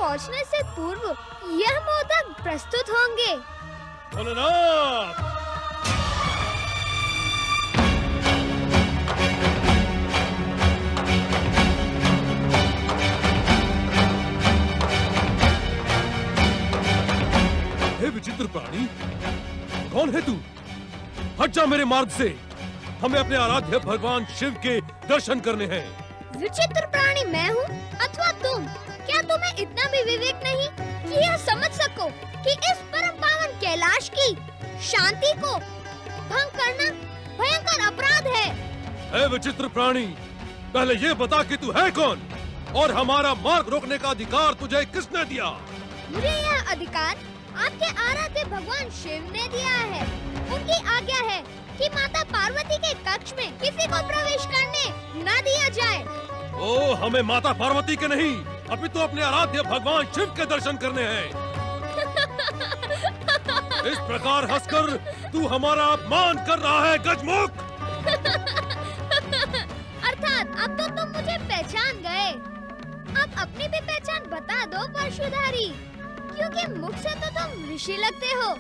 पहुंचने से पूर्व यह मोदक प्रस्तुत होंगे। भोलेनाथ! हे विचित्र प्राणी, कौन है तू? हट जा मेरे मार्ग से। हमें अपने आराध्य भगवान शिव के दर्शन करने हैं। विचित्र प्राणी मैं हूँ अथवा तुम? क्या तुम्हें इतना भी विवेक नहीं कि यह समझ सको कि इस परम पावन कैलाश की शांति को भंग करना भयंकर अपराध है? हे विचित्र प्राणी, पहले ये बता कि तू है कौन और हमारा मार्ग रोकने का अधिकार तुझे किसने दिया? मुझे यह अधिकार आपके आराध्य भगवान शिव ने दिया है। उनकी आज्ञा है कि माता पार्वती के कक्ष में किसी को प्रवेश करने न दिया जाए। ओ, हमें माता पार्वती के नहीं, अभी तो अपने आराध्य भगवान शिव के दर्शन करने हैं। इस प्रकार हंसकर तू हमारा अपमान कर रहा है, गजमुख। अर्थात अब तो तुम मुझे पहचान गए। अब अपनी भी पहचान बता दो परशुधारी, क्योंकि मुख से तो तुम ऋषि लगते हो,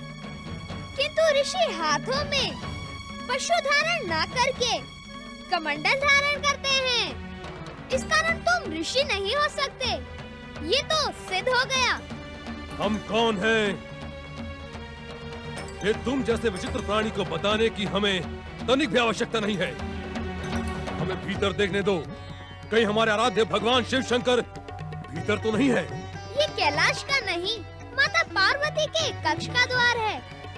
किंतु ऋषि हाथों में पशु धारण न करके कमंडल धारण करते हैं। इस कारण तुम ऋषि नहीं हो सकते, ये तो सिद्ध हो गया। हम कौन हैं? ये तुम जैसे विचित्र प्राणी को बताने की हमें तनिक भी आवश्यकता नहीं है। हमें भीतर देखने दो, कहीं हमारे आराध्य भगवान शिव शंकर भीतर तो नहीं है? ये कैलाश का नहीं, माता पार्वती के कक्ष का द्वार है।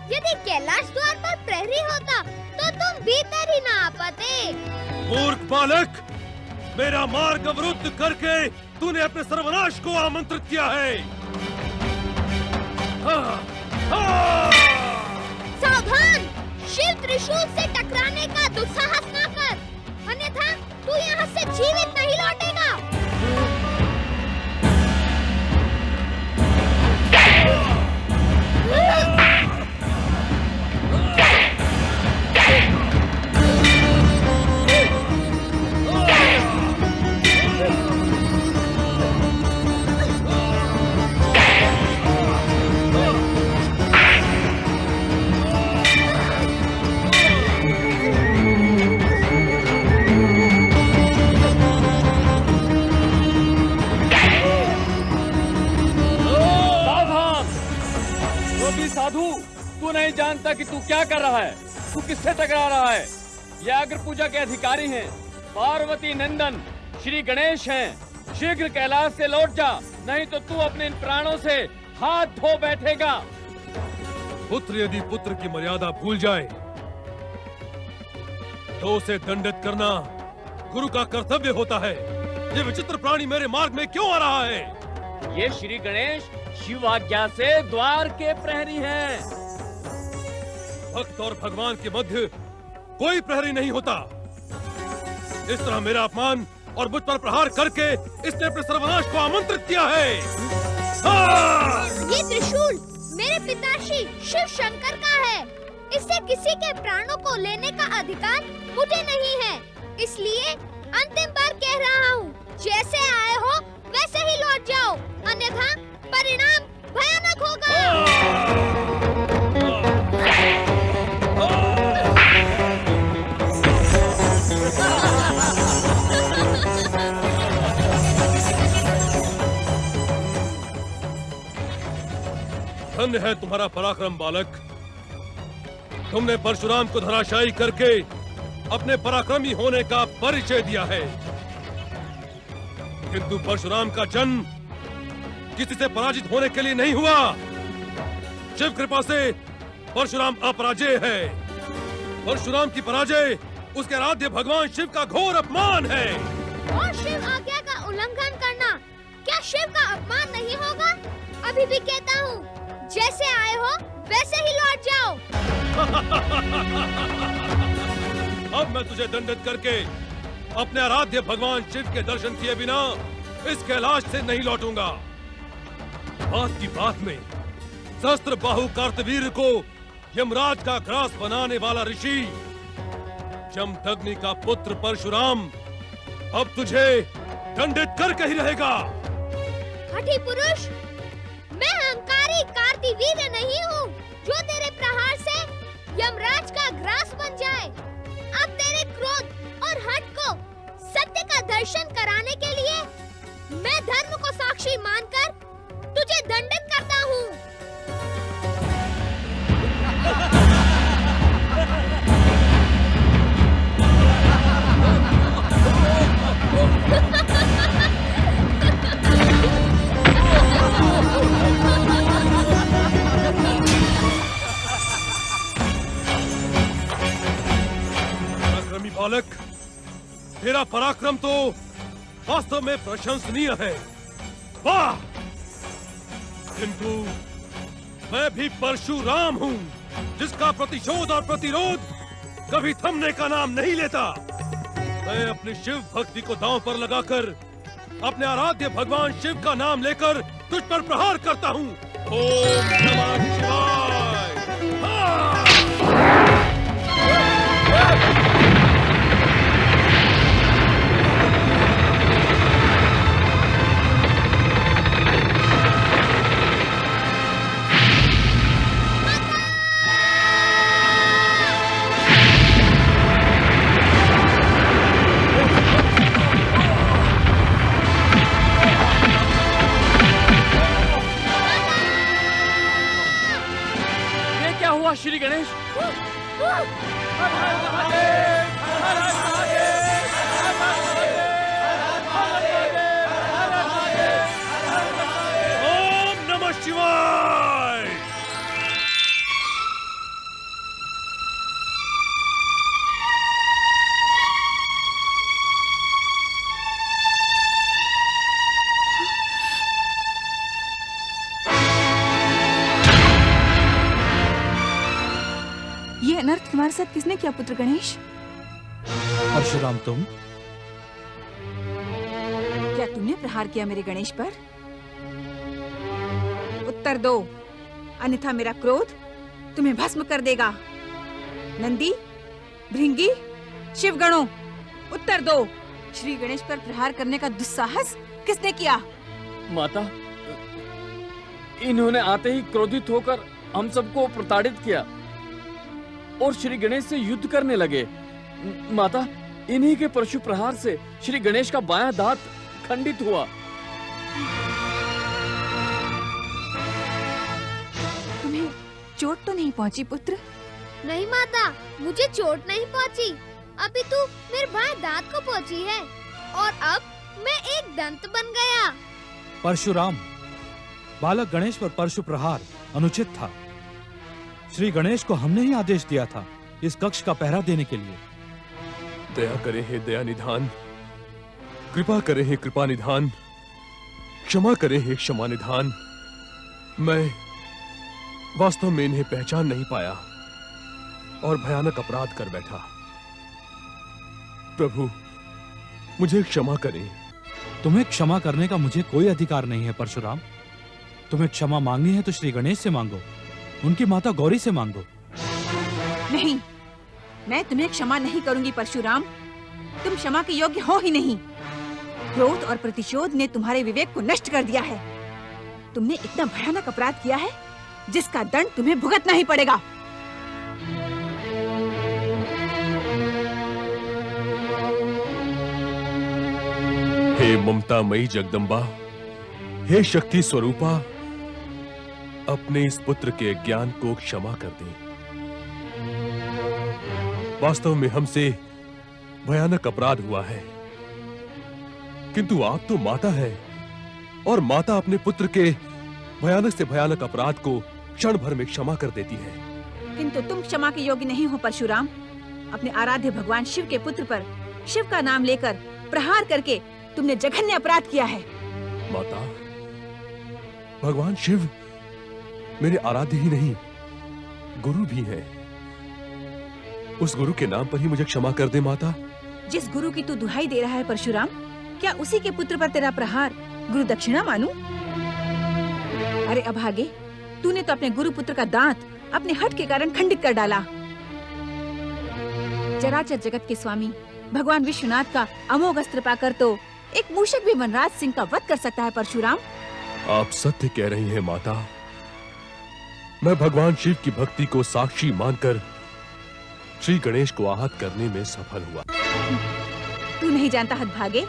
यदि कैलाश द्वार पर प्रहरी होता तो तुम भीतर ही ना आ पाते। मूर्ख बालक, मेरा मार्ग अवरुद्ध करके तूने अपने सर्वनाश को आमंत्रित किया है। सावधान! शिव त्रिशूल से टकराने का दुस्साहस न कर, अन्यथा तू यहाँ से जीवित नहीं लौटेगा। साधु, तू नहीं जानता कि तू क्या कर रहा है? तू किससे टकरा रहा है? ये अग्र पूजा के अधिकारी हैं, पार्वती नंदन श्री गणेश हैं। शीघ्र कैलाश से लौट जा, नहीं तो तू अपने इन प्राणों से हाथ धो बैठेगा। पुत्र यदि पुत्र की मर्यादा भूल जाए तो उसे दंडित करना गुरु का कर्तव्य होता है। ये विचित्र प्राणी मेरे मार्ग में क्यों आ रहा है? ये श्री गणेश शिव आज्ञा से द्वार के प्रहरी हैं। भक्त और भगवान के मध्य कोई प्रहरी नहीं होता। इस तरह मेरा अपमान और मुझ पर प्रहार करके इसने अपने सर्वनाश को आमंत्रित किया है। ये त्रिशूल मेरे पिताश्री शिव शंकर का है। इससे किसी के प्राणों को लेने का अधिकार मुझे नहीं है। इसलिए अंतिम बार कह रहा हूँ, जैसे आए हो वैसे ही लौट जाओ, अन्यथा परिणाम भयानक होगा। धन्य है तुम्हारा पराक्रम बालक। तुमने परशुराम को धराशायी करके अपने पराक्रमी होने का परिचय दिया है, किंतु परशुराम का जन्म किसी से पराजित होने के लिए नहीं हुआ। शिव कृपा से परशुराम अपराजय है। परशुराम की पराजय उसके आराध्य भगवान शिव का घोर अपमान है। और शिव आज्ञा का उल्लंघन करना क्या शिव का अपमान नहीं होगा? अभी भी कहता हूँ, जैसे आए हो वैसे ही लौट जाओ। अब मैं तुझे दंडित करके अपने आराध्य भगवान शिव के दर्शन किए बिना इस कैलाश से नहीं लौटूंगा। बात की बात में सहस्त्र बाहु कार्तवीर्य को यमराज का ग्रास बनाने वाला ऋषि जमदग्नि का पुत्र परशुराम अब तुझे दंडित करके ही रहेगा। हठी पुरुष, वीर नहीं हूँ जो तेरे प्रहार से यमराज का ग्रास बन जाए। अब तेरे क्रोध और हठ को सत्य का दर्शन कराने के लिए मैं धर्म को साक्षी मानकर तुझे दंडित करता हूँ। पराक्रमी बालक, तेरा पराक्रम तो वास्तव में प्रशंसनीय है। वाह! किंतु मैं भी परशुराम हूँ, जिसका प्रतिशोध और प्रतिरोध कभी थमने का नाम नहीं लेता। मैं अपनी शिव भक्ति को दांव पर लगाकर अपने आराध्य भगवान शिव का नाम लेकर तुझ पर प्रहार करता हूँ। ओम नमः शिवाय। हाँ! श्री गणेश, ओम नमः शिवाय। ये अनर्थ तुम्हारे साथ किसने किया पुत्र गणेश? परशुराम तुम? क्या तुमने प्रहार किया मेरे गणेश पर? उत्तर दो, अन्यथा मेरा क्रोध तुम्हें भस्म कर देगा। नंदी, भृंगी, शिवगणों, उत्तर दो। श्री गणेश पर प्रहार करने का दुस्साहस किसने किया? माता, इन्होंने आते ही क्रोधित होकर हम सबको प्रताड़ित किया और श्री गणेश से युद्ध करने लगे। माता, इन्हीं के परशु प्रहार से श्री गणेश का बायां दांत खंडित हुआ। तुम्हें चोट तो नहीं पहुंची पुत्र? नहीं माता, मुझे चोट नहीं पहुंची। अभी तो मेरे बाएं दांत को पहुंची है और अब मैं एक दंत बन गया। परशुराम, बालक गणेश पर परशु प्रहार अनुचित था। श्री गणेश को हमने ही आदेश दिया था इस कक्ष का पहरा देने के लिए। दया करे हे दया निधान, कृपा करे हे कृपा निधान, क्षमा करे हे क्षमा निधान। मैं वास्तव में इन्हें पहचान नहीं पाया और भयानक अपराध कर बैठा। प्रभु, मुझे क्षमा करें। तुम्हें क्षमा करने का मुझे कोई अधिकार नहीं है परशुराम। तुम्हें क्षमा मांगनी है तो श्री गणेश से मांगो, उनकी माता गौरी से मांगो। नहीं, मैं तुम्हें क्षमा नहीं करूंगी परशुराम। तुम क्षमा के योग्य हो ही नहीं। क्रोध और प्रतिशोध ने तुम्हारे विवेक को नष्ट कर दिया है। तुमने इतना भयानक अपराध किया है जिसका दंड तुम्हें भुगतना ही पड़ेगा। हे ममतामयी जगदम्बा, हे शक्ति स्वरूपा, अपने इस पुत्र के ज्ञान को क्षमा कर दें। वास्तव में हमसे भयानक अपराध हुआ है, किंतु आप तो माता हैं और माता अपने पुत्र के भयानक से भयानक अपराध को क्षण भर में क्षमा कर देती है। किंतु तुम क्षमा के योग्य नहीं हो परशुराम। अपने आराध्य भगवान शिव के पुत्र पर शिव का नाम लेकर प्रहार करके तुमने जघन्य अपराध किया है। माता, भगवान शिव मेरे आराध्य ही नहीं, गुरु भी हैं। उस गुरु के नाम पर ही मुझे क्षमा कर दे माता। जिस गुरु की तू दुहाई दे रहा है परशुराम, क्या उसी के पुत्र पर तेरा प्रहार गुरु दक्षिणा मानूं? अरे अभागे, तूने तो अपने गुरु पुत्र का दांत अपने हठ के कारण खंडित कर डाला। चराचर जगत के स्वामी भगवान विश्वनाथ का अमोघ अस्त्र पाकर तो एक मूषक भी वनराज सिंह का वध कर सकता है परशुराम। आप सत्य कह रही हैं माता। मैं भगवान शिव की भक्ति को साक्षी मानकर श्री गणेश को आहत करने में सफल हुआ। तू नहीं जानता हतभागे,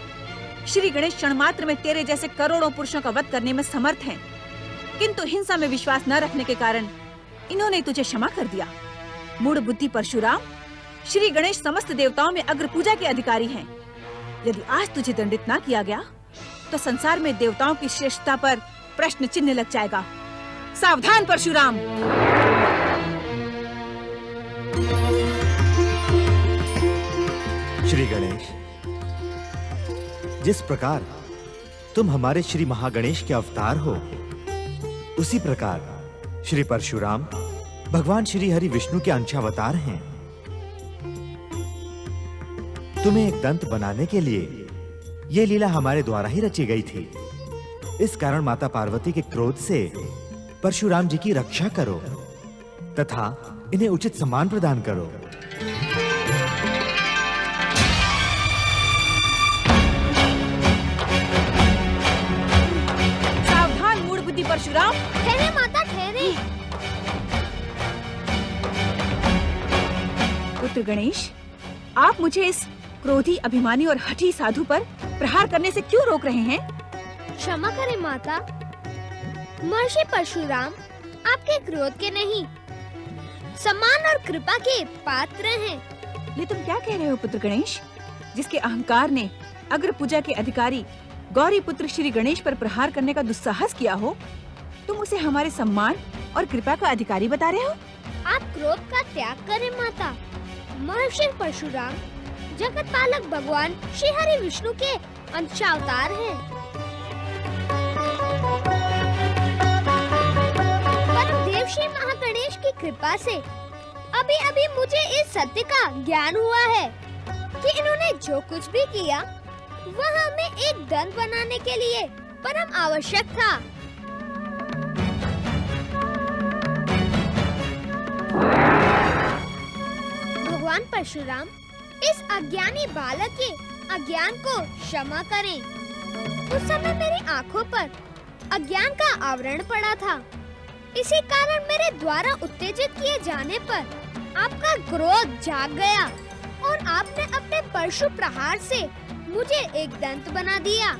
श्री गणेश क्षण मात्र में तेरे जैसे करोड़ों पुरुषों का वध करने में समर्थ हैं, किंतु हिंसा में विश्वास न रखने के कारण इन्होंने तुझे क्षमा कर दिया। मूढ़ बुद्धि परशुराम, श्री गणेश समस्त देवताओं में अग्र पूजा के अधिकारी हैं। यदि आज तुझे दंडित न किया गया तो संसार में देवताओं की श्रेष्ठता पर प्रश्न चिन्ह लग जाएगा। सावधान परशुराम। श्री गणेश, जिस प्रकार तुम हमारे श्री महागणेश के अवतार हो, उसी प्रकार श्री परशुराम भगवान श्री हरि विष्णु के अंशावतार हैं। तुम्हें एक दंत बनाने के लिए ये लीला हमारे द्वारा ही रची गई थी। इस कारण माता पार्वती के क्रोध से परशुराम जी की रक्षा करो तथा इन्हें उचित सम्मान प्रदान करो। सावधान मूढ़ बुद्धि परशुराम। ठहरे माता, ठहरे। पुत्र गणेश, आप मुझे इस क्रोधी, अभिमानी और हठी साधु पर प्रहार करने से क्यों रोक रहे हैं? क्षमा करें माता, महर्षि परशुराम आपके क्रोध के नहीं, सम्मान और कृपा के पात्र हैं। ये तुम क्या कह रहे हो पुत्र गणेश? जिसके अहंकार ने अग्र पूजा के अधिकारी गौरी पुत्र श्री गणेश पर प्रहार करने का दुस्साहस किया हो, तुम उसे हमारे सम्मान और कृपा का अधिकारी बता रहे हो? आप क्रोध का त्याग करें माता। महर्षि परशुराम जगत पालक भगवान श्री हरि विष्णु के अंशावतार हैं। परम देव श्री महागणेश की कृपा से अभी अभी मुझे इस सत्य का ज्ञान हुआ है कि इन्होंने जो कुछ भी किया वह हमें एक दंत बनाने के लिए परम आवश्यक था। भगवान परशुराम इस अज्ञानी बालक के अज्ञान को क्षमा करें। उस समय मेरी आंखों पर अज्ञान का आवरण पड़ा था, इसी कारण मेरे द्वारा उत्तेजित किए जाने पर आपका क्रोध जाग गया और आपने अपने परशु प्रहार से मुझे एक दंत बना दिया।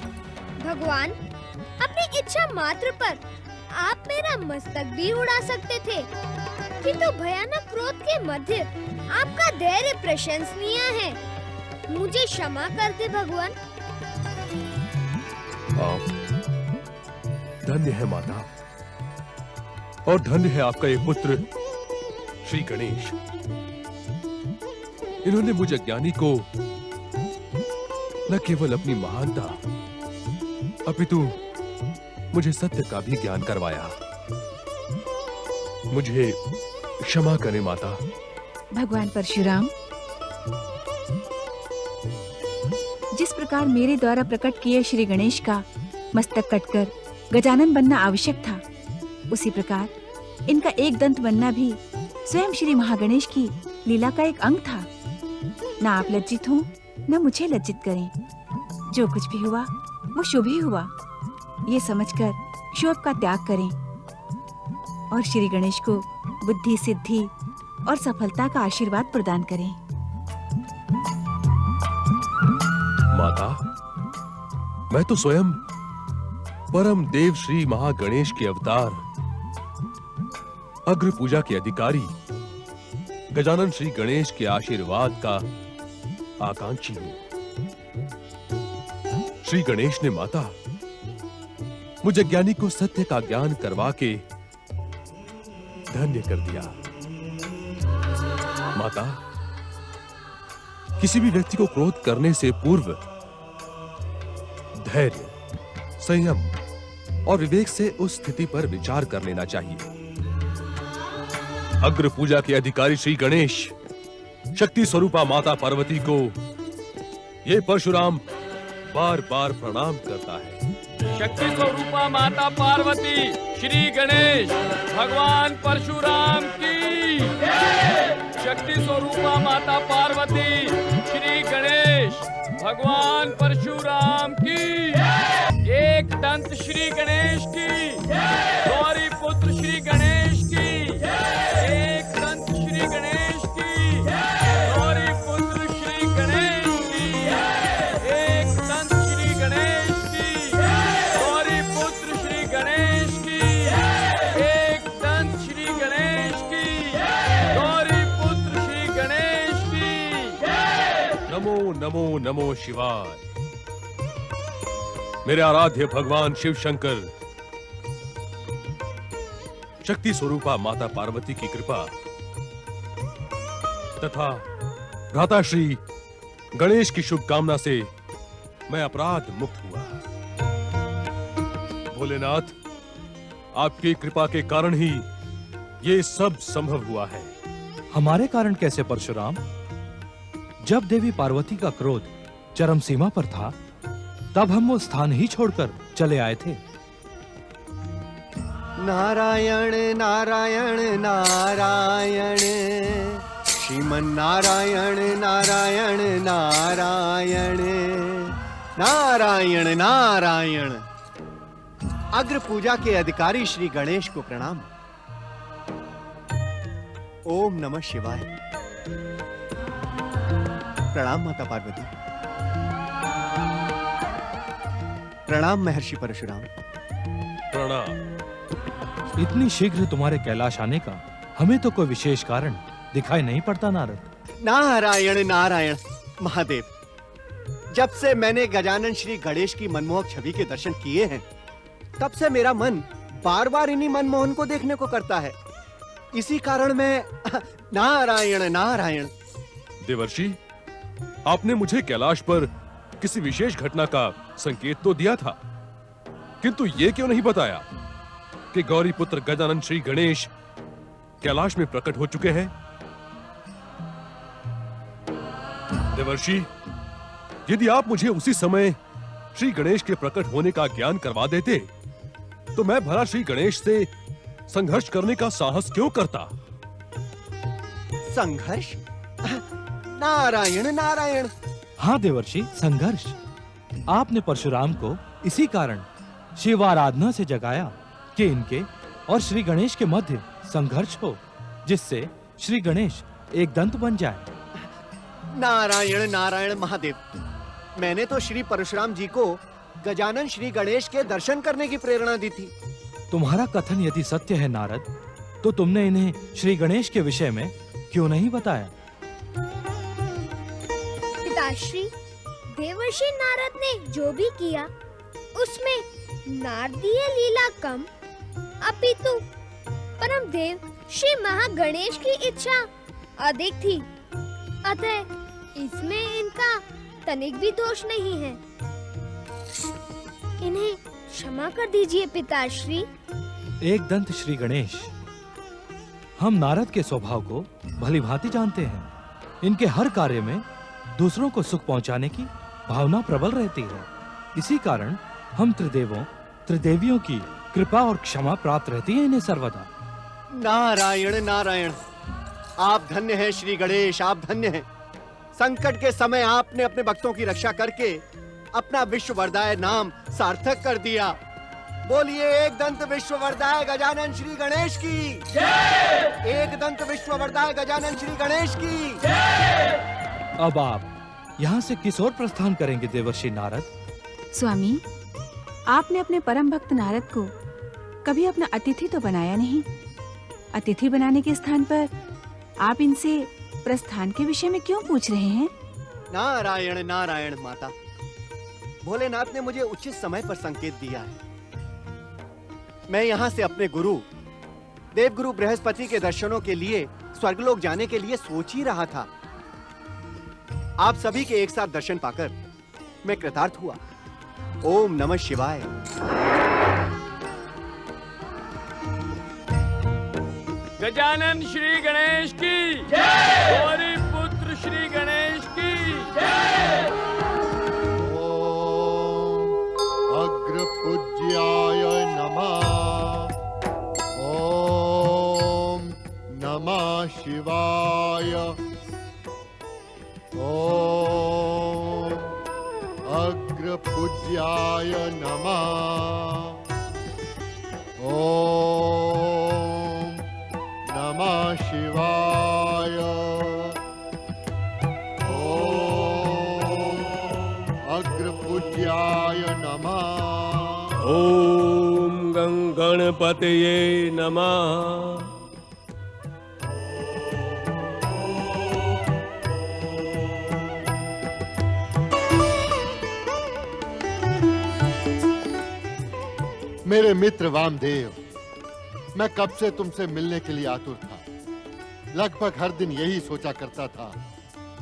भगवान, अपनी इच्छा मात्र पर आप मेरा मस्तक भी उड़ा सकते थे, किंतु भयानक क्रोध के मध्य आपका धैर्य प्रशंसनीय है। मुझे क्षमा कर दे भगवान। आप धन्य है माता, और धन्य है आपका ये पुत्र श्री गणेश। इन्होंने मुझे अज्ञानी को न केवल अपनी महानता अपितु मुझे सत्य का भी ज्ञान करवाया। मुझे क्षमा करें माता। भगवान परशुराम, जिस प्रकार मेरे द्वारा प्रकट किए श्री गणेश का मस्तक कटकर गजानन बनना आवश्यक था, उसी प्रकार इनका एक दंत बनना भी स्वयं श्री महागणेश की लीला का एक अंग था। न आप लज्जित हो, न मुझे लज्जित करें। जो कुछ भी हुआ वो शुभ ही हुआ, ये समझकर क्षोभ का त्याग करें और श्री गणेश को बुद्धि, सिद्धि और सफलता का आशीर्वाद प्रदान करें। माता, मैं तो स्वयं परम देव श्री महागणेश के अवतार, अग्र पूजा के अधिकारी गजानन श्री गणेश के आशीर्वाद का आकांक्षी हूं। श्री गणेश ने माता मुझे ज्ञानी को सत्य का ज्ञान करवा के धन्य कर दिया। माता, किसी भी व्यक्ति को क्रोध करने से पूर्व धैर्य, संयम और विवेक से उस स्थिति पर विचार कर लेना चाहिए। अग्र पूजा के अधिकारी श्री गणेश शक्ति स्वरूपा माता पार्वती को ये परशुराम बार बार प्रणाम करता है। शक्ति स्वरूपा माता पार्वती श्री गणेश भगवान परशुराम की। शक्ति स्वरूपा माता पार्वती श्री गणेश भगवान परशुराम की। एक दंत श्री गणेश की, गौरी पुत्र श्री गणेश की। नमो नमो शिवाय। मेरे आराध्य भगवान शिव शंकर, शक्ति स्वरूपा माता पार्वती की कृपा तथा भ्राता श्री गणेश की शुभकामना से मैं अपराध मुक्त हुआ। भोलेनाथ, आपकी कृपा के कारण ही ये सब संभव हुआ है। हमारे कारण कैसे परशुराम? जब देवी पार्वती का क्रोध चरम सीमा पर था, तब हम वो स्थान ही छोड़कर चले आए थे। नारायण नारायण नारायण, श्रीमन नारायण नारायण नारायण, नारायण नारायण। अग्र पूजा के अधिकारी श्री गणेश को प्रणाम। ओम नमः शिवाय। प्रणाम माता पार्वती। प्रणाम महर्षि परशुराम। प्रणाम। इतनी शीघ्र तुम्हारे कैलाश आने का हमें तो कोई विशेष कारण दिखाई नहीं पड़ता नारद। नारायण नारायण महादेव, जब से मैंने गजानन श्री गणेश की मनमोहक छवि के दर्शन किए हैं, तब से मेरा मन बार बार इन्हीं मनमोहन को देखने को करता है। इसी कारण मैं नारायण नारायण। देवर्षि, आपने मुझे कैलाश पर किसी विशेष घटना का संकेत तो दिया था, किंतु ये क्यों नहीं बताया कि गौरी पुत्र गजानन श्री गणेश कैलाश में प्रकट हो चुके हैं? देवर्षि, यदि आप मुझे उसी समय श्री गणेश के प्रकट होने का ज्ञान करवा देते, तो मैं भला श्री गणेश से संघर्ष करने का साहस क्यों करता? संघर्ष? नारायण नारायण। हाँ देवर्षि, संघर्ष। आपने परशुराम को इसी कारण शिव आराधना से जगाया कि इनके और श्री गणेश के मध्य संघर्ष हो, जिससे श्री गणेश एक दंत बन जाए। नारायण नारायण महादेव, मैंने तो श्री परशुराम जी को गजानन श्री गणेश के दर्शन करने की प्रेरणा दी थी। तुम्हारा कथन यदि सत्य है नारद, तो तुमने इन्हें श्री गणेश के विषय में क्यों नहीं बताया? पिताश्री, देवर्षि नारद ने जो भी किया, उसमें नारदीय लीला कम, अपितु परम देव श्री महागणेश की इच्छा अधिक थी। अतः इसमें इनका तनिक भी दोष नहीं है। इन्हें क्षमा कर दीजिए पिताश्री। एक दंत श्री गणेश, हम नारद के स्वभाव को भलीभांति जानते हैं। इनके हर कार्य में दूसरों को सुख पहुंचाने की भावना प्रबल रहती है। इसी कारण हम त्रिदेवों त्रिदेवियों की कृपा और क्षमा प्राप्त रहती है इन्हें सर्वदा। नारायण नारायण, आप धन्य हैं श्री गणेश, आप धन्य हैं। संकट के समय आपने अपने भक्तों की रक्षा करके अपना विश्ववरदाय नाम सार्थक कर दिया। बोलिए एक दंत विश्ववरदाय गजानन श्री गणेश की जय। एक दंत विश्ववरदाय गजानन श्री गणेश की जय। अब आप यहाँ से किस ओर प्रस्थान करेंगे देवर्षि नारद? स्वामी, आपने अपने परम भक्त नारद को कभी अपना अतिथि तो बनाया नहीं। अतिथि बनाने के स्थान पर आप इनसे प्रस्थान के विषय में क्यों पूछ रहे हैं? नारायण नारायण माता, भोलेनाथ ने मुझे उचित समय पर संकेत दिया है। मैं यहाँ से अपने गुरु देवगुरु बृहस्पति के दर्शनों के लिए स्वर्गलोक जाने के लिए सोच ही रहा था। आप सभी के एक साथ दर्शन पाकर मैं कृतार्थ हुआ। ओम नमः शिवाय। गजानन श्री गणेश की जय। गौरी पुत्र श्री गणेश की जय। ओम अग्र पूज्याय नमः। ओम नमः शिवाय। ओम अग्र पूज्याय नमः। ओम नमः शिवाय। ओम अग्र पूज्याय नमः। ओम गणपतये नमः। मेरे मित्र वामदेव, मैं कब से तुमसे मिलने के लिए आतुर था। लगभग हर दिन यही सोचा करता था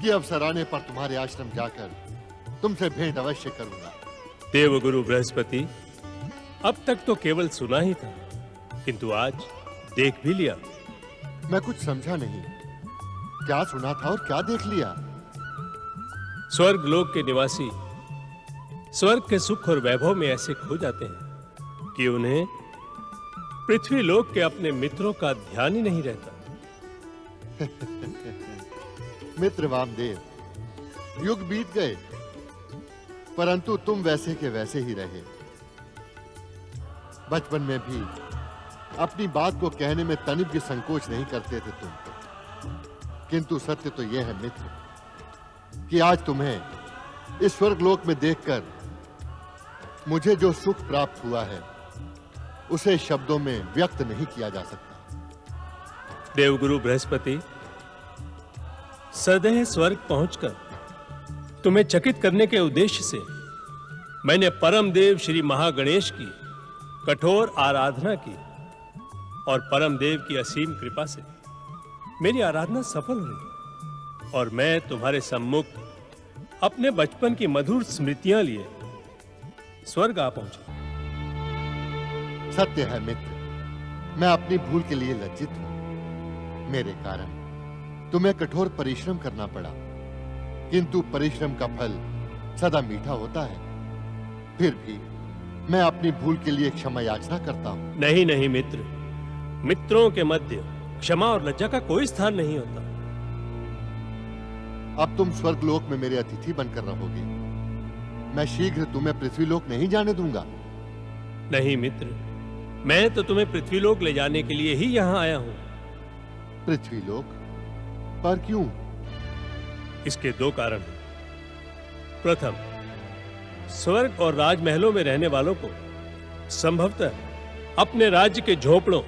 कि अवसर आने पर तुम्हारे आश्रम जाकर तुमसे भेंट अवश्य करूंगा। देवगुरु बृहस्पति, अब तक तो केवल सुना ही था, किंतु आज देख भी लिया। मैं कुछ समझा नहीं, क्या सुना था और क्या देख लिया? स्वर्ग लोक के निवासी स्वर्ग के सुख और वैभव में ऐसे खो जाते हैं कि उन्हें पृथ्वी लोक के अपने मित्रों का ध्यान ही नहीं रहता। मित्र वामदेव, युग बीत गए, परंतु तुम वैसे के वैसे ही रहे। बचपन में भी अपनी बात को कहने में तनिक भी संकोच नहीं करते थे तुम। किंतु सत्य तो यह है मित्र कि आज तुम्हें इस स्वर्गलोक में देखकर मुझे जो सुख प्राप्त हुआ है उसे शब्दों में व्यक्त नहीं किया जा सकता। देवगुरु बृहस्पति, सदैव स्वर्ग पहुंचकर तुम्हें चकित करने के उद्देश्य से मैंने परम देव श्री महागणेश की कठोर आराधना की और परम देव की असीम कृपा से मेरी आराधना सफल हुई और मैं तुम्हारे सम्मुख अपने बचपन की मधुर स्मृतियां लिए स्वर्ग आ पहुंचा। सत्य है मित्र, मैं अपनी भूल के लिए लज्जित हूं। मेरे कारण तुम्हें कठोर परिश्रम करना पड़ा, किंतु परिश्रम का फल सदा मीठा होता है। फिर भी मैं अपनी भूल के लिए क्षमा याचना करता हूं। नहीं नहीं मित्र, मित्रों के मध्य क्षमा और लज्जा का कोई स्थान नहीं होता। अब तुम स्वर्गलोक में मेरे अतिथि बनकर रहोगे। मैं शीघ्र तुम्हें पृथ्वीलोक नहीं जाने दूंगा। नहीं मित्र, मैं तो तुम्हें पृथ्वीलोक ले जाने के लिए ही यहां आया हूं। पृथ्वीलोक? पर क्यों? इसके दो कारण हैं। प्रथम, स्वर्ग और राजमहलों में रहने वालों को संभवतः अपने राज्य के झोपड़ों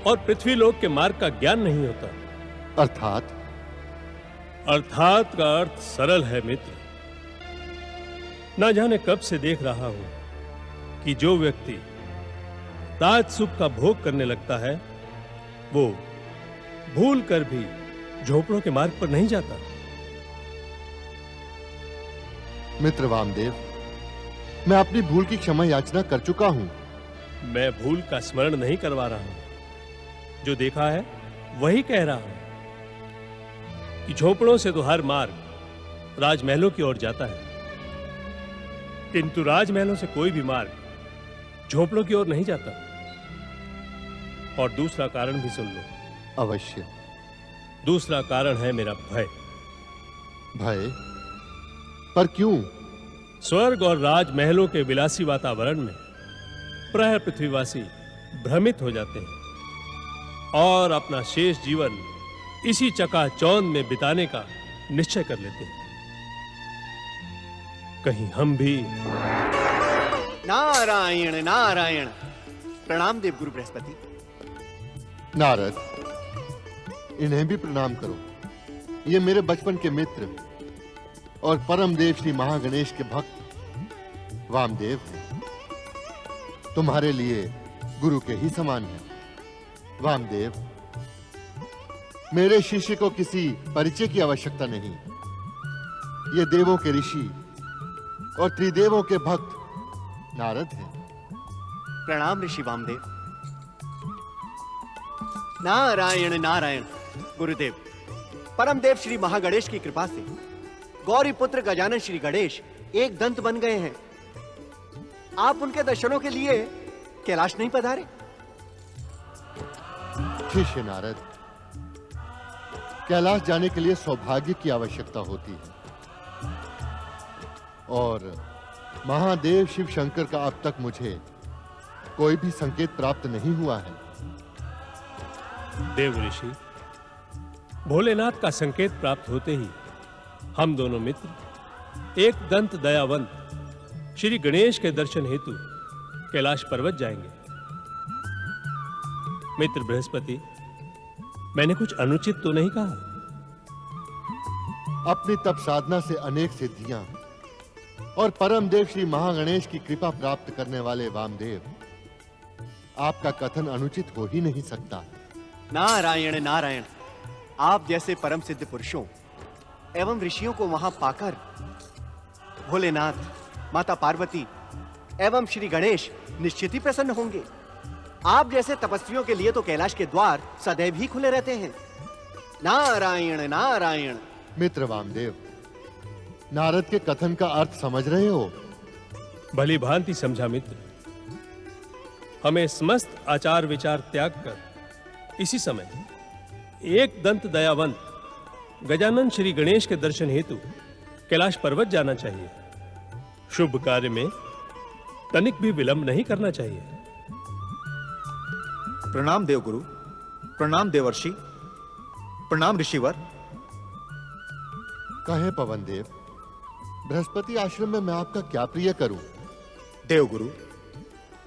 और पृथ्वीलोक के मार्ग का ज्ञान नहीं होता। अर्थात? अर्थात का अर्थ सरल है मित्र। न जाने कब से देख रहा हूं कि जो व्यक्ति राज सुख का भोग करने लगता है वो भूल कर भी झोपड़ों के मार्ग पर नहीं जाता। मित्र वामदेव, मैं अपनी भूल की क्षमा याचना कर चुका हूं। मैं भूल का स्मरण नहीं करवा रहा हूं, जो देखा है वही कह रहा हूं कि झोपड़ों से तो हर मार्ग राजमहलों की ओर जाता है, किंतु राजमहलों से कोई भी मार्ग झोपड़ों की ओर नहीं जाता। और दूसरा कारण भी सुन लो। अवश्य। दूसरा कारण है मेरा भय। भय? पर क्यों? स्वर्ग और राजमहलों के विलासी वातावरण में प्राय पृथ्वीवासी भ्रमित हो जाते हैं और अपना शेष जीवन इसी चकाचौंध में बिताने का निश्चय कर लेते हैं। कहीं हम भी। नारायण नारायण। प्रणाम देव गुरु बृहस्पति। नारद, इन्हें भी प्रणाम करो। ये मेरे बचपन के मित्र और परम देव श्री महागणेश के भक्त वामदेव हैं। तुम्हारे लिए गुरु के ही समान है। वामदेव, मेरे शिष्य को किसी परिचय की आवश्यकता नहीं। ये देवों के ऋषि और त्रिदेवों के भक्त नारद हैं। प्रणाम ऋषि वामदेव। नारायण नारायण। गुरुदेव, परम देव श्री महागणेश की कृपा से गौरी पुत्र गजानन श्री गणेश एक दंत बन गए हैं। आप उनके दर्शनों के लिए कैलाश नहीं पधारे? शिष्य नारद, कैलाश जाने के लिए सौभाग्य की आवश्यकता होती है और महादेव शिव शंकर का अब तक मुझे कोई भी संकेत प्राप्त नहीं हुआ है। देव ऋषि, भोलेनाथ का संकेत प्राप्त होते ही हम दोनों मित्र एक दंत दयावंत श्री गणेश के दर्शन हेतु कैलाश पर्वत जाएंगे। मित्र बृहस्पति, मैंने कुछ अनुचित तो नहीं कहा? अपनी तप साधना से अनेक सिद्धियां और परम देव श्री महागणेश की कृपा प्राप्त करने वाले वामदेव आपका कथन अनुचित हो ही नहीं सकता। नारायण नारायण, आप जैसे परम सिद्ध पुरुषों एवं ऋषियों को वहां पाकर भोलेनाथ, माता पार्वती एवं श्री गणेश निश्चित ही प्रसन्न होंगे। आप जैसे तपस्वियों के लिए तो कैलाश के द्वार सदैव ही खुले रहते हैं। नारायण नारायण। मित्र वामदेव, नारद के कथन का अर्थ समझ रहे हो? भली भांति समझा मित्र। हमें समस्त आचार विचार त्याग कर इसी समय एक दंत दयावंत गजानन श्री गणेश के दर्शन हेतु कैलाश पर्वत जाना चाहिए। शुभ कार्य में तनिक भी विलंब नहीं करना चाहिए। प्रणाम देवगुरु, प्रणाम देवर्षि, प्रणाम ऋषिवर। कहे पवन देव, बृहस्पति आश्रम में मैं आपका क्या प्रिय करूं? देवगुरु,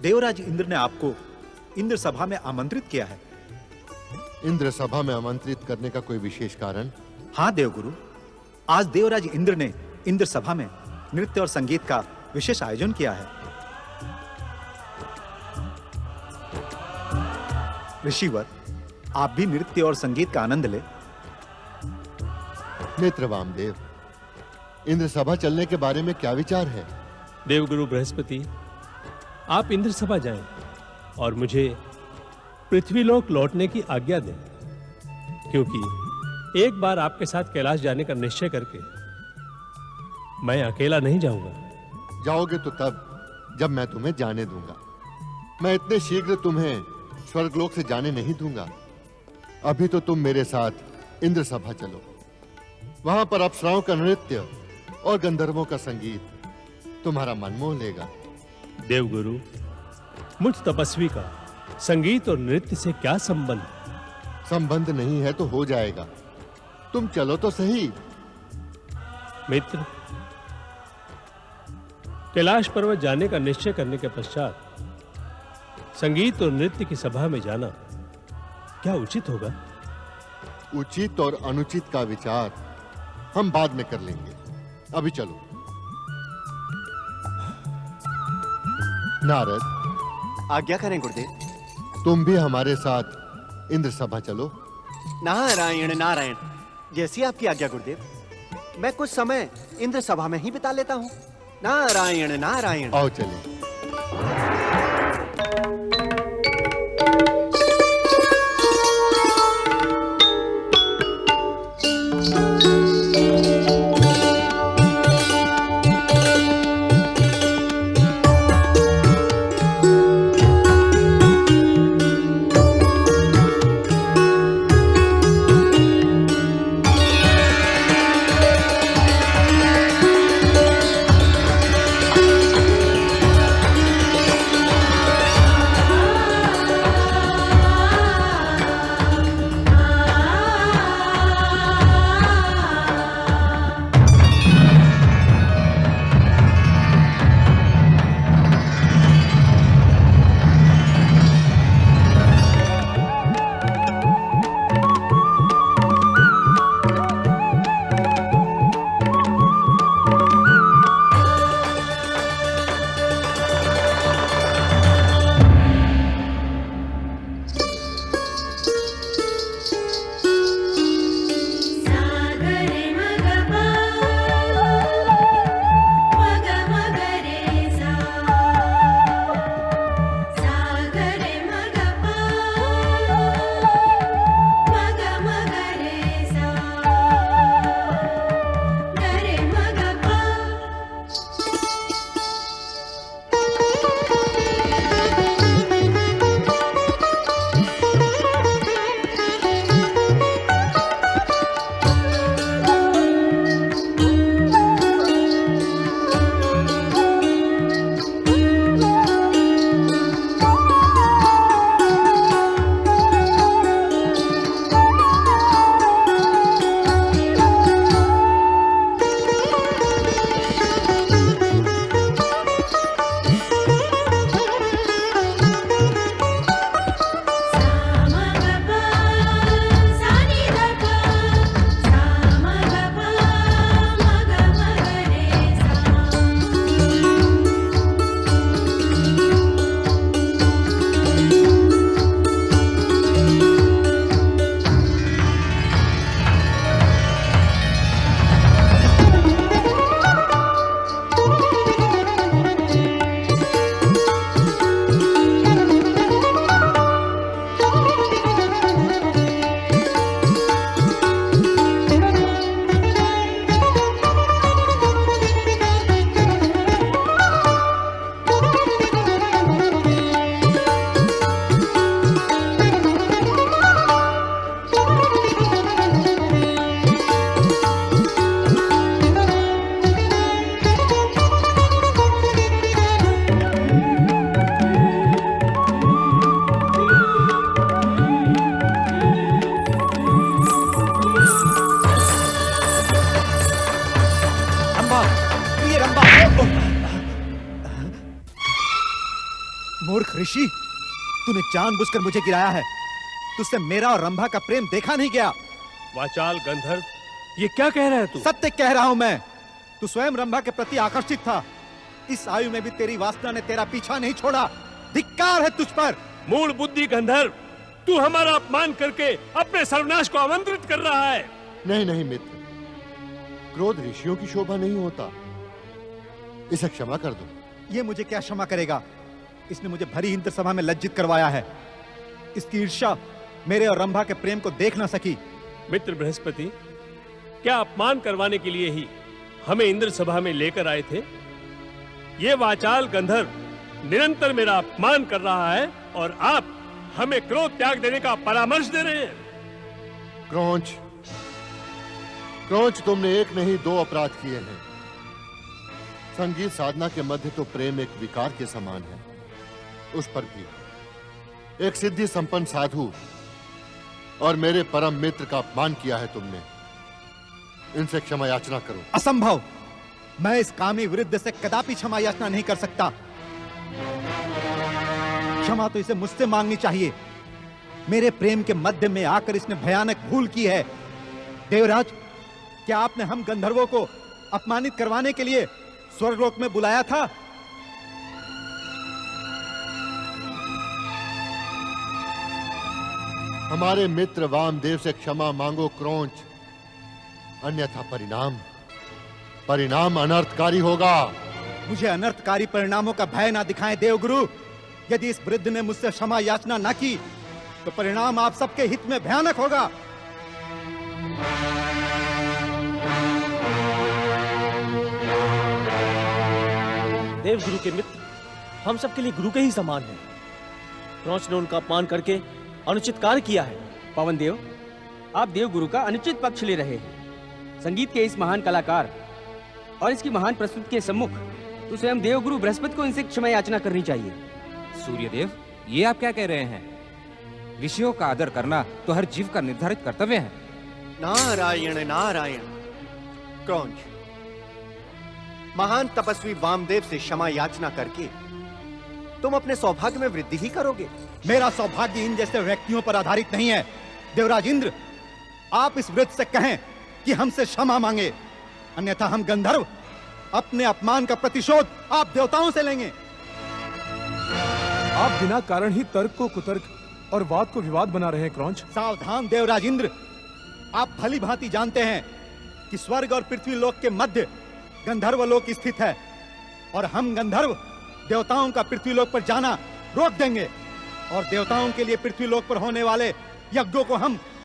देवराज इंद्र ने आपको इंद्र सभा में आमंत्रित किया है। इंद्र सभा में आमंत्रित करने का कोई विशेष कारण? हाँ देवगुरु, आज देवराज इंद्र ने इंद्र सभा में नृत्य और संगीत का विशेष आयोजन किया है। ऋषिवर, आप भी नृत्य और संगीत का आनंद ले। मित्र वामदेव, इंद्र सभा चलने के बारे में क्या विचार है? देवगुरु बृहस्पति, आप इंद्र सभा जाएं और मुझे पृथ्वीलोक लौटने की आज्ञा दें, क्योंकि एक बार आपके साथ कैलाश जाने का निश्चय करके मैं अकेला नहीं जाऊंगा। जाओगे तो तब जब मैं तुम्हें जाने दूंगा। मैं इतने शीघ्र तुम्हें स्वर्गलोक से जाने नहीं दूंगा। अभी तो तुम मेरे साथ इंद्र सभा चलो। वहां पर अप्सराओं का नृत्य और गंधर्वों का संगीत तुम्हारा मन मोह लेगा। देवगुरु, मुझ तपस्वी का संगीत और नृत्य से क्या संबंध? संबंध नहीं है तो हो जाएगा। तुम चलो तो सही। मित्र, कैलाश पर्वत जाने का निश्चय करने के पश्चात संगीत और नृत्य की सभा में जाना क्या उचित होगा? उचित और अनुचित का विचार हम बाद में कर लेंगे। अभी चलो। नारद, आज्ञा करें गुरुदेव। तुम भी हमारे साथ इंद्र सभा चलो। नारायण नारायण, जैसी आपकी आज्ञा गुरुदेव। मैं कुछ समय इंद्र सभा में ही बिता लेता हूँ। नारायण नारायण। आओ चले। ऋषि, तूने जानबूझकर मुझे गिराया है। तुझसे मेरा और रंभा का प्रेम देखा नहीं गया। वाचाल गंधर्व, ये क्या कह रहा है तू? सत्य कह रहा हूं मैं। तू स्वयं रंभा के प्रति आकर्षित था। इस आयु में भी तेरी वासना ने तेरा पीछा नहीं छोड़ा। धिक्कार है तुझ पर। मूल बुद्धि गंधर्व, तू हमारा अपमान करके अपने सर्वनाश को आमंत्रित कर रहा है। नहीं नहीं मित्र, क्रोध ऋषियों की शोभा नहीं होता। इसे क्षमा कर दो। ये मुझे क्या क्षमा करेगा? इसने मुझे भरी इंद्र सभा में लज्जित करवाया है। इसकी ईर्ष्या मेरे और रंभा के प्रेम को देख ना सकी। मित्र बृहस्पति, क्या अपमान करवाने के लिए ही हमें इंद्र सभा में लेकर आए थे? ये वाचाल गंधर्व निरंतर मेरा अपमान कर रहा है और आप हमें क्रोध त्याग देने का परामर्श दे रहे हैं। क्रौंच, क्रौंच, तुमने एक नहीं दो अपराध किए हैं। संगीत साधना के मध्य तो प्रेम एक विकार के समान है, उस पर भी एक सिद्धि संपन्न साधु और मेरे परम मित्र का अपमान किया है तुमने। इनसे क्षमा याचना करो। असंभव। मैं इस कामी विरुद्ध से कदापि क्षमा याचना नहीं कर सकता। क्षमा तो इसे मुझसे मांगनी चाहिए। मेरे प्रेम के मध्य में आकर इसने भयानक भूल की है। देवराज, क्या आपने हम गंधर्वों को अपमानित करवाने के लिए स्वर्गलोक में बुलाया था? हमारे मित्र वामदेव से क्षमा मांगो क्रौंच, अन्यथा परिणाम अनर्थकारी होगा। मुझे अनर्थकारी परिणामों का भय ना दिखाएं देवगुरु। यदि इस वृद्ध ने मुझसे क्षमा याचना न की तो परिणाम आप सबके हित में भयानक होगा। देवगुरु के मित्र हम सबके लिए गुरु के ही समान हैं। क्रौंच ने उनका अपमान करके अनुचित कार्य किया है। पवन देव, आप देवगुरु का अनुचित पक्ष ले रहे हैं। संगीत के इस महान कलाकार और इसकी महान प्रस्तुति के सम्मुख तो स्वयं देवगुरु बृहस्पति को इनसे क्षमा याचना करनी चाहिए। सूर्यदेव, ये आप क्या कह रहे हैं? ऋषियों का आदर करना तो हर जीव का निर्धारित कर्तव्य है। नारायण नारायण। क्रौंच, महान तपस्वी वामदेव से क्षमा याचना करके तुम अपने सौभाग्य में वृद्धि ही करोगे। मेरा सौभाग्य इन जैसे व्यक्तियों पर आधारित नहीं है। देवराज इंद्र, आप इस वृद्ध से कहें कि हमसे क्षमा मांगे, अन्यथा हम गंधर्व अपने अपमान का प्रतिशोध आप देवताओं से लेंगे। आप बिना कारण ही तर्क को कुतर्क और वाद को विवाद बना रहे हैं क्रौंच। सावधान देवराज इंद्र, आप भली भांति जानते हैं कि स्वर्ग और पृथ्वी लोक के मध्य गंधर्व लोक स्थित है और हम गंधर्व देवताओं का पृथ्वी लोक पर जाना रोक देंगे और देवताओं के लिए पृथ्वी लोक पर होने वाले यज्ञों को हम